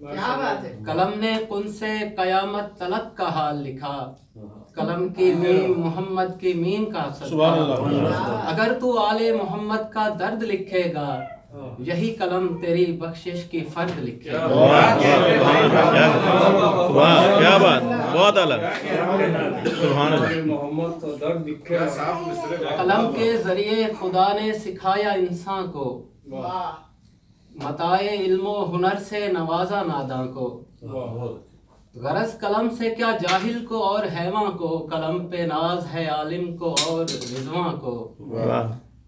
क्या बात है। कलम ने कुन से कयामत तलक का हाल लिखा, कलम की मीम मोहम्मद की मीम का सदका। अगर तू आले मोहम्मद का दर्द लिखेगा, यही कलम तेरी बख्शिश की फर्द लिखेगा। वाह क्या बात, बहुत अलग। सुभान अल्लाह। मोहम्मद तो दर्द लिखे। कलम के जरिए खुदा ने सिखाया इंसान को, मताए इल्मो हुनर से नवाजा नादा को। गरज कलम से क्या जाहिल को और हैवां को, कलम पे नाज है आलिम को और रिजवां को।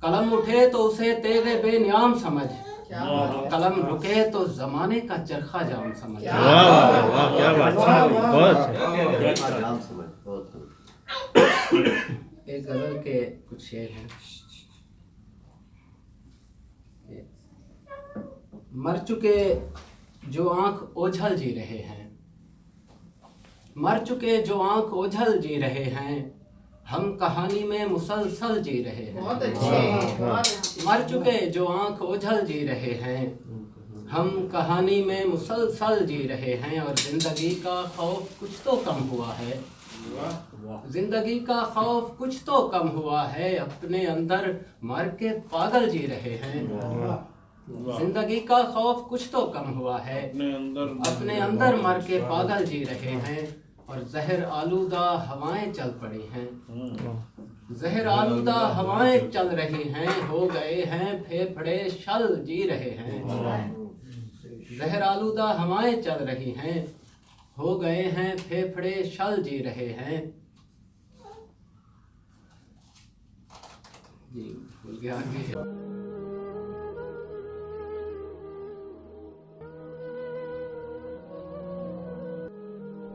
कलम उठे तो उसे तेरे बेनियाम समझ, कलम रुके तो जमाने का चरखा जाम समझ। वाह क्या बात, बहुत एक गजल के कुछ शेर हैं। मर चुके जो आंख ओझल जी रहे हैं, मर चुके जो आंख ओझल जी रहे हैं, हम कहानी में मुसलसल जी रहे हैं। बहुत अच्छे। मर चुके जो आंख ओझल जी रहे हैं, हम कहानी में मुसलसल जी रहे हैं। और जिंदगी का खौफ कुछ तो कम हुआ है, जिंदगी का खौफ कुछ तो कम हुआ है। अपने अंदर मर के पागल जी रहे हैं, जिंदगी का खौफ कुछ तो कम हुआ है। अपने अंदर मर के पागल जी रहे हैं। और जहर आलूदा हवाएं चल पड़ी हैं, जहर आलूदा हवाएं चल रही हैं। हो गए हैं फेफड़े शल जी रहे हैं, जहर आलूदा हवाएं चल रही हैं। हो गए हैं फेफड़े शल जी रहे हैं। जी भूल गया आगे।